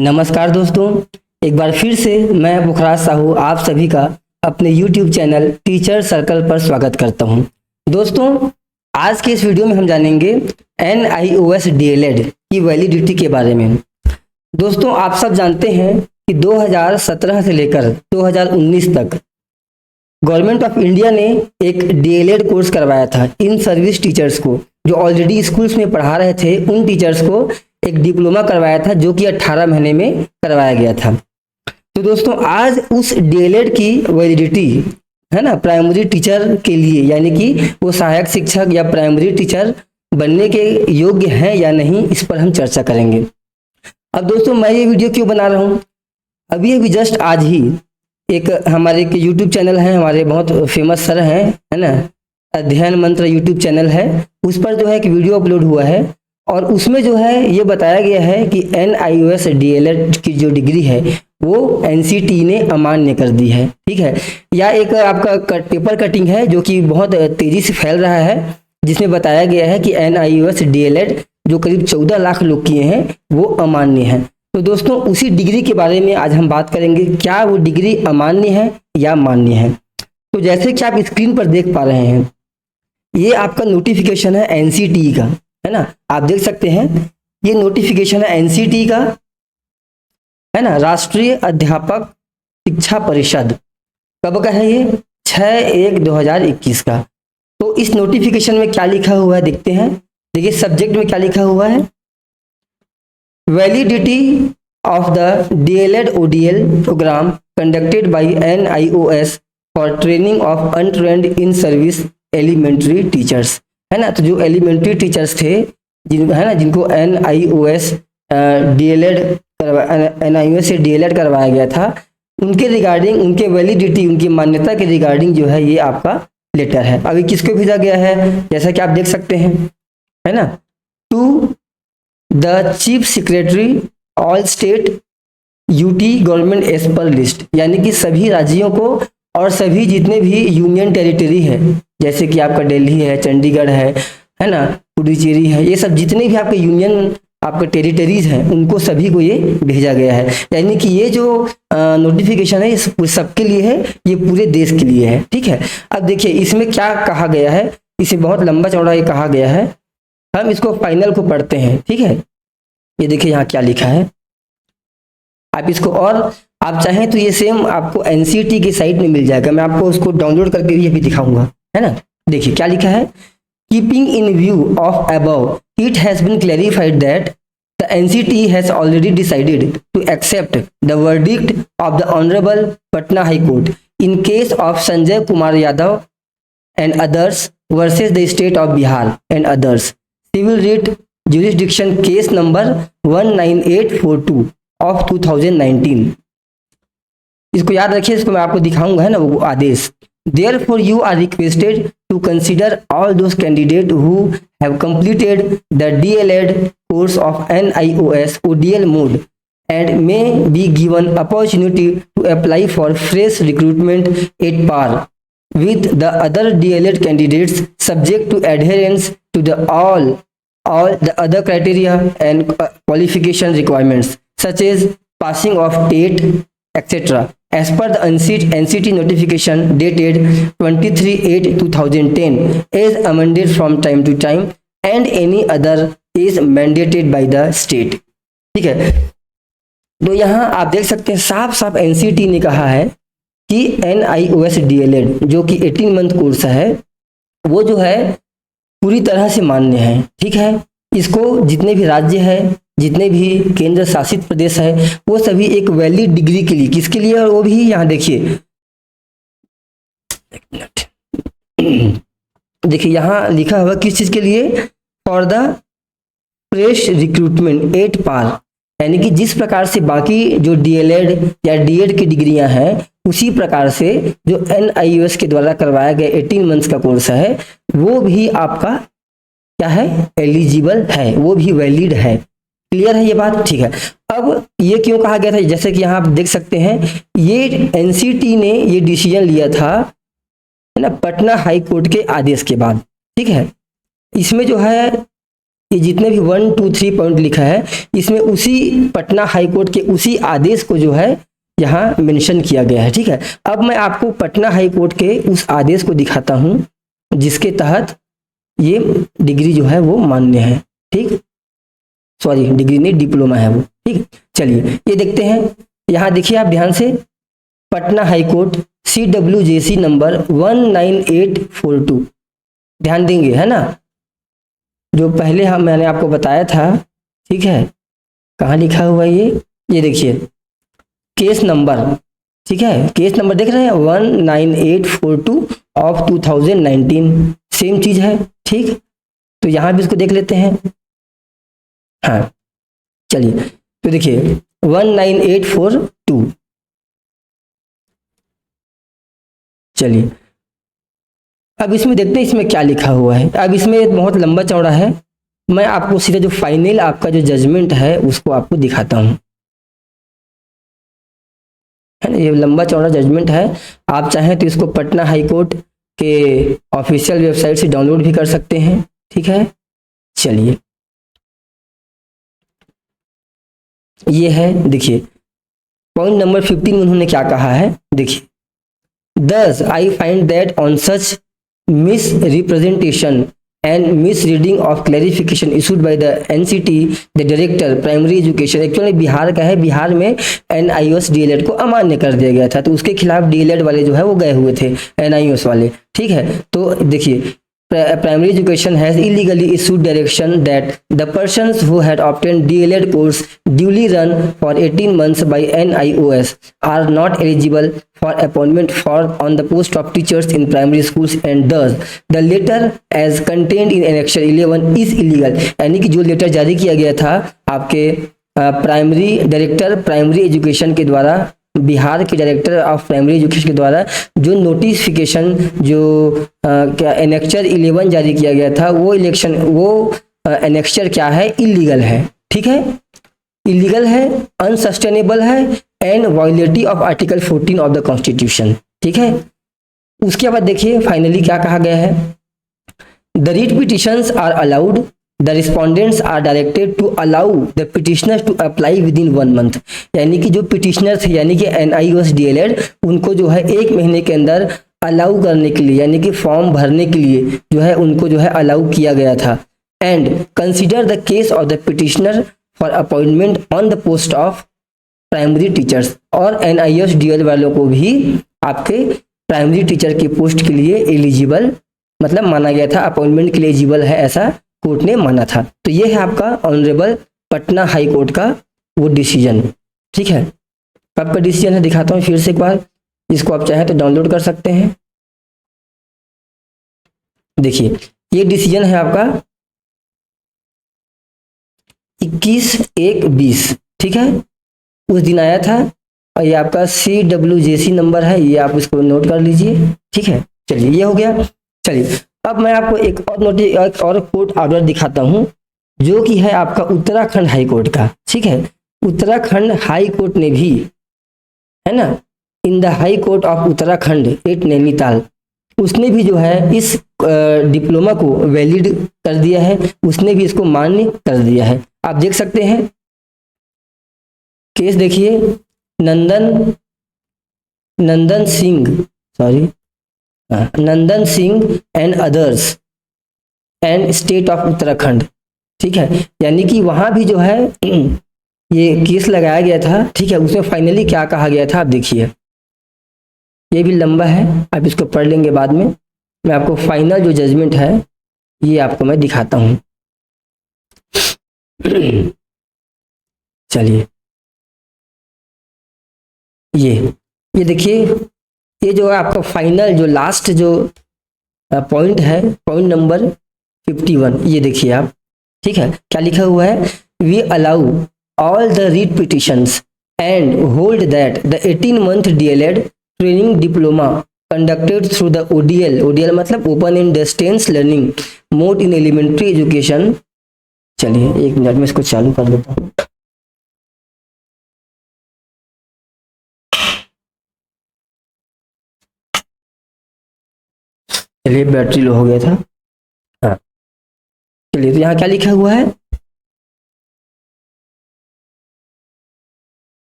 नमस्कार दोस्तों, एक बार फिर से मैं पुखराज साहू आप सभी का अपने YouTube चैनल टीचर सर्कल पर स्वागत करता हूं। दोस्तों, आज के इस वीडियो में हम जानेंगे NIOS DLED की वैलिडिटी के बारे में। दोस्तों, आप सब जानते हैं कि 2017 से लेकर 2019 तक गवर्नमेंट ऑफ इंडिया ने एक DLED कोर्स करवाया था इन सर्विस टीचर्स को, जो ऑलरेडी स्कूल्स में पढ़ा रहे थे उन टीचर्स को एक डिप्लोमा करवाया था, जो कि 18 महीने में करवाया गया था। तो दोस्तों, आज उस DLED की वैलिडिटी है ना, प्राइमरी टीचर के लिए, यानी कि वो सहायक शिक्षक या प्राइमरी टीचर बनने के योग्य हैं या नहीं, इस पर हम चर्चा करेंगे। अब दोस्तों, मैं ये वीडियो क्यों बना रहा हूँ, अभी जस्ट आज ही एक हमारे एक यूट्यूब चैनल है, हमारे बहुत फेमस सर हैं, है ना, अध्ययन मंत्र यूट्यूब चैनल है, उस पर जो है एक वीडियो अपलोड हुआ है और उसमें जो है ये बताया गया है कि NIOS DLED की जो डिग्री है वो NCT ने अमान्य कर दी है। ठीक है, या एक आपका पेपर कटिंग है जो कि बहुत तेजी से फैल रहा है, जिसमें बताया गया है कि NIOS DLED जो करीब 14 लाख लोग किए हैं वो अमान्य है। तो दोस्तों, उसी डिग्री के बारे में आज हम बात करेंगे, क्या वो डिग्री अमान्य है या मान्य है। तो जैसे कि आप स्क्रीन पर देख पा रहे हैं, ये आपका नोटिफिकेशन है NCT का, है ना, आप देख सकते हैं ये नोटिफिकेशन है NCT का, है ना, राष्ट्रीय अध्यापक शिक्षा परिषद। कब का है ये? 6/1/2021 का। तो इस नोटिफिकेशन में क्या लिखा हुआ है देखते हैं। देखिए, सब्जेक्ट में क्या लिखा हुआ है, validity of the DLED ODL programme conducted by NIOS for training of untrained in service elementary teachers, है ना। तो जो एलिमेंट्री टीचर्स थे है ना, जिनको NIOS से DLED करवाया गया था, उनके रिगार्डिंग, उनके वैलिडिटी, उनकी मान्यता के रिगार्डिंग जो है ये आपका लेटर है। अभी किसको भेजा गया है, जैसा कि आप देख सकते हैं, है ना, to the chief secretary all state UT government as per list, यानी कि सभी राज्यों को और सभी जितने भी यूनियन टेरिटरी है, जैसे कि आपका दिल्ली है, चंडीगढ़ है ना, पुडुचेरी है, ये सब जितने भी आपके यूनियन आपके टेरिटरीज हैं, उनको सभी को ये भेजा गया है। यानी कि ये जो नोटिफिकेशन है ये सबके लिए है, ये पूरे देश के लिए है। ठीक है, अब देखिए इसमें क्या कहा गया है, इसे बहुत लंबा चौड़ा ये कहा गया है, हम इसको फाइनल को पढ़ते हैं। ठीक है, ये देखिए यहाँ क्या लिखा है, आप इसको, और आप चाहें तो ये सेम आपको NCT की साइट में मिल जाएगा, मैं आपको उसको डाउनलोड करके भी दिखाऊंगा, है ना। देखिए क्या लिखा है, keeping in view of above, it has been clarified that the NCT has already decided to accept the verdict of the honourable Patna high court in case of Sanjay Kumar Yadav and others versus the state of Bihar and others, civil writ jurisdiction case number 19842 of 2019। इसको याद रखिए, इसको मैं आपको दिखाऊंगा, है ना, वो आदेश। Therefore, you are requested to consider all those candidates who have completed the DLED course of NIOS ODL mode and may be given opportunity to apply for fresh recruitment at par with the other DLED candidates, subject to adherence to the all the other criteria and qualification requirements such as passing of TET, etc. as per the NCT notification dated 23/8/2010 as amended from time to time and any other is mandated by the state। ठीक है, तो यहाँ आप देख सकते हैं साफ साफ NCT ने कहा है कि NIOS DLED जो कि 18 मंथ कोर्स है, वो जो है पूरी तरह से मान्य है। ठीक है, इसको जितने भी राज्य है, जितने भी केंद्र शासित प्रदेश है, वो सभी एक वैलिड डिग्री के लिए, किसके लिए, और वो भी यहाँ देखिए, देखिए यहाँ लिखा हुआ किस चीज के लिए, for the fresh recruitment at par, यानी कि जिस प्रकार से बाकी जो DLED या DED की डिग्रियां हैं, उसी प्रकार से जो NIOS के द्वारा करवाया गया 18 मंथ्स का कोर्स है, वो भी आपका क्या है, एलिजिबल है, वो भी वैलिड है। क्लियर है ये बात? ठीक है, अब ये क्यों कहा गया था, जैसे कि यहाँ आप देख सकते हैं, ये NCT ने ये डिसीजन लिया था, है ना, पटना हाई कोर्ट के आदेश के बाद। ठीक है, इसमें जो है ये जितने भी 1 2 3 पॉइंट लिखा है इसमें उसी पटना हाई कोर्ट के उसी आदेश को जो है यहाँ मेंशन किया गया है। ठीक है, अब मैं आपको पटना हाई कोर्ट के उस आदेश को दिखाता हूँ जिसके तहत ये डिग्री जो है वो मान्य है। ठीक, सॉरी डिग्री नहीं, डिप्लोमा है वो। ठीक, चलिए ये देखते हैं। यहाँ देखिए आप ध्यान से, Patna high court CWJC number 19842, ध्यान देंगे, है ना, जो पहले मैंने आपको बताया था। ठीक है, कहाँ लिखा हुआ है ये देखिए केस नंबर। ठीक है, केस नंबर देख रहे हैं 19842 ऑफ 2019, सेम चीज है। ठीक, तो यहाँ भी इसको देख लेते हैं। हाँ चलिए, तो देखिए 19842, चलिए अब इसमें देखते हैं इसमें क्या लिखा हुआ है। अब इसमें बहुत लंबा चौड़ा है, मैं आपको सीधा जो फाइनल आपका जो जजमेंट है उसको आपको दिखाता हूँ, है ना। ये लंबा चौड़ा जजमेंट है, आप चाहें तो इसको पटना हाई कोर्ट के ऑफिशियल वेबसाइट से डाउनलोड भी कर सकते हैं। ठीक है, चलिए ये है, देखिए पॉइंट नंबर 15 में उन्होंने क्या कहा है, देखिए Thus, I find that on such misrepresentation and misreading of clarification issued by the NCT, the director primary education, actually Bihar का है, बिहार में NIOS DLED को अमान्य कर दिया गया था, तो उसके खिलाफ DLED वाले जो है वो गए हुए थे, NIOS वाले। ठीक है, तो देखिए primary education has illegally issued direction that the persons who had obtained DLED course duly run for 18 months by NIOS are not eligible for appointment for on the post of teachers in primary schools, and thus the letter as contained in annexure 11 is illegal। यानी कि जो letter जारी किया गया था आपके primary director primary education के द्वारा, बिहार के डायरेक्टर ऑफ प्राइमरी एजुकेशन के द्वारा जो नोटिफिकेशन जो क्या एनेक्चर 11 जारी किया गया था, वो एनेक्चर क्या है, इलीगल है। ठीक है, इलीगल है, अनसस्टेनेबल है and violative of article 14 of the constitution. ठीक है, उसके बाद देखिए फाइनली क्या कहा गया है, the writ petitions are allowed, the respondents are directed to allow the petitioners to apply within 1 month. यानी कि जो पिटिशनर्स यानी कि NIOS DLED उनको जो है 1 महीने के अंदर अलाउ करने के लिए, यानी कि फॉर्म भरने के लिए जो है उनको जो है अलाउ किया गया था। And consider the case of the petitioner for appointment on the post of primary teachers, और NIOS DLED वालों को भी आपके प्राइमरी टीचर की पोस्ट के लिए एलिजिबल मतलब माना गया था, अपॉइंटमेंट के लिए एलिजिबल है, ऐसा कोर्ट ने माना था। तो ये है आपका ऑनरेबल पटना हाई कोर्ट का वो डिसीजन। ठीक है, कब का डिसीजन है दिखाता हूँ फिर से एक बार, इसको आप चाहें तो डाउनलोड कर सकते हैं। देखिए ये डिसीजन है आपका 21/1/20। ठीक है, उस दिन आया था, और ये आपका CWJC नंबर है, ये आप इसको नोट कर लीजिए। ठीक है, चलिए ये हो गया। चलिए अब मैं आपको एक और कोर्ट ऑर्डर दिखाता हूं जो कि है आपका उत्तराखंड हाई कोर्ट का। ठीक है, उत्तराखंड हाई कोर्ट ने भी, है ना, in the high court of Uttarakhand at Nainital, उसने भी जो है इस डिप्लोमा को वैलिड कर दिया है, उसने भी इसको मान्य कर दिया है। आप देख सकते हैं केस, देखिए Nandan Singh and others and state of Uttarakhand. ठीक है, यानी कि वहां भी जो है ये केस लगाया गया था। ठीक है, उसमें फाइनली क्या कहा गया था आप देखिए, ये भी लंबा है, आप इसको पढ़ लेंगे बाद में। मैं आपको फाइनल जो जजमेंट है ये आपको मैं दिखाता हूं। चलिए ये देखिए, ये जो है आपका फाइनल जो लास्ट जो पॉइंट है, पॉइंट नंबर 51, ये देखिए आप। ठीक है, क्या लिखा हुआ है, we allow all the writ petitions and hold that the 18-month DLED training diploma conducted through the ODL मतलब open in distance learning mode in elementary education. चलिए 1 मिनट में इसको चालू कर देता हूँ। चलिए बैटरी लो हो गया था। हाँ, चलिए, तो यहाँ क्या लिखा हुआ है,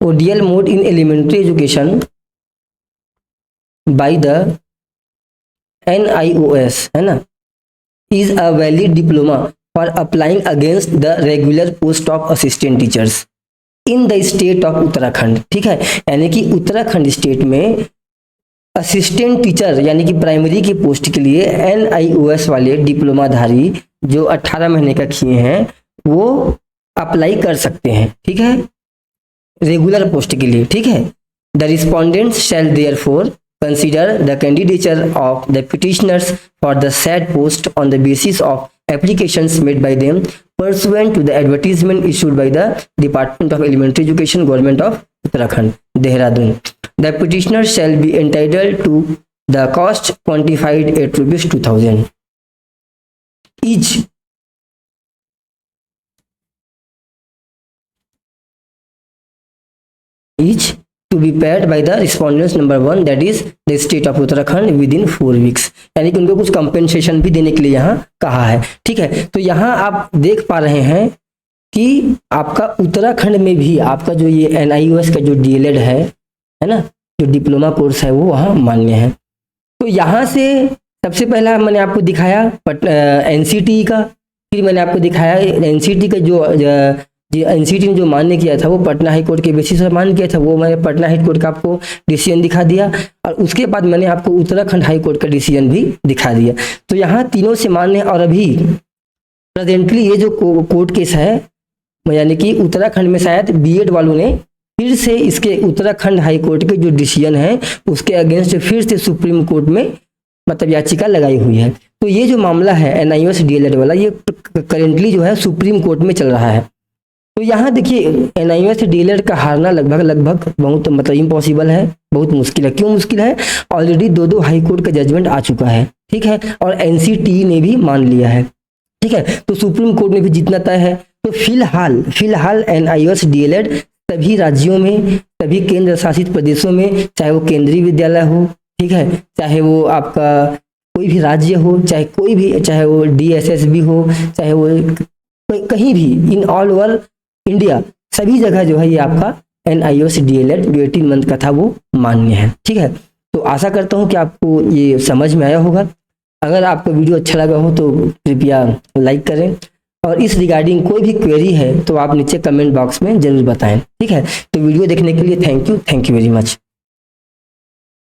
ODL mode in elementary education by the NIOS, है ना, is a valid diploma for applying against the regular post of assistant teachers in the state of Uttarakhand. ठीक है, यानी कि उत्तराखंड स्टेट में असिस्टेंट टीचर यानी कि प्राइमरी की पोस्ट के लिए NIOS वाले डिप्लोमाधारी जो 18 महीने का किए हैं वो अप्लाई कर सकते हैं। ठीक है, रेगुलर पोस्ट के लिए। ठीक है, the respondents shall therefore consider the candidature of the petitioners for the said post on the basis of applications made by them pursuant to the advertisement issued by the Department of Elementary Education, Government of Uttarakhand, Dehradun. The petitioner shall be entitled to the cost quantified at rupees 2000 each. Each to be paid by the respondents number 1 that is the state of Uttarakhand within 4 weeks। यानी कि उनको कुछ compensation भी देने के लिए यहाँ कहा है। ठीक है, तो यहाँ आप देख पा रहे हैं कि आपका उत्तराखंड में भी आपका जो ये NIOS का जो DLED है ना, जो डिप्लोमा कोर्स है वो वहाँ मान्य है। तो यहाँ से सबसे पहला मैंने आपको दिखाया NCT का, फिर मैंने आपको दिखाया NCT का जो NCT ने जो मान्य किया था वो पटना हाई कोर्ट के बेसिस पर मान्य किया था, वो मैंने पटना हाई कोर्ट का आपको डिसीजन दिखा दिया, और उसके बाद मैंने आपको उत्तराखंड हाई कोर्ट का डिसीजन भी दिखा दिया। तो यहाँ तीनों से मान्य। और अभी प्रेजेंटली ये जो कोर्ट केस है, यानी कि उत्तराखंड में शायद BED वालों ने फिर से इसके उत्तराखंड हाई कोर्ट के जो डिसीजन है उसके अगेंस्ट फिर से सुप्रीम कोर्ट में मतलब याचिका लगाई हुई है। तो ये जो मामला है NIOS DLED वाला, ये करेंटली जो है सुप्रीम कोर्ट में चल रहा है। तो यहाँ देखिए NIOS DLED का हारना लगभग बहुत मतलब इम्पॉसिबल है, बहुत मुश्किल है। क्यों मुश्किल है? ऑलरेडी 2 हाई कोर्ट का जजमेंट आ चुका है। ठीक है, और NCT ने भी मान लिया है। ठीक है, तो सुप्रीम कोर्ट में भी जीतना तय है। तो फिलहाल NIOS DLED सभी राज्यों में, सभी केंद्र शासित प्रदेशों में, चाहे वो केंद्रीय विद्यालय हो, ठीक है, चाहे वो आपका कोई भी राज्य हो, चाहे वो DSS भी हो, चाहे वो कहीं भी, इन ऑल ओवर इंडिया सभी जगह जो है ये आपका NIOS DLED जो 18 मंथ का था वो मान्य है। ठीक है, तो आशा करता हूँ कि आपको ये समझ में आया होगा। अगर आपको वीडियो अच्छा लगा हो तो कृपया लाइक करें, और इस रिगार्डिंग कोई भी क्वेरी है तो आप नीचे कमेंट बॉक्स में जरूर बताएं। ठीक है, तो वीडियो देखने के लिए थैंक यू वेरी मच।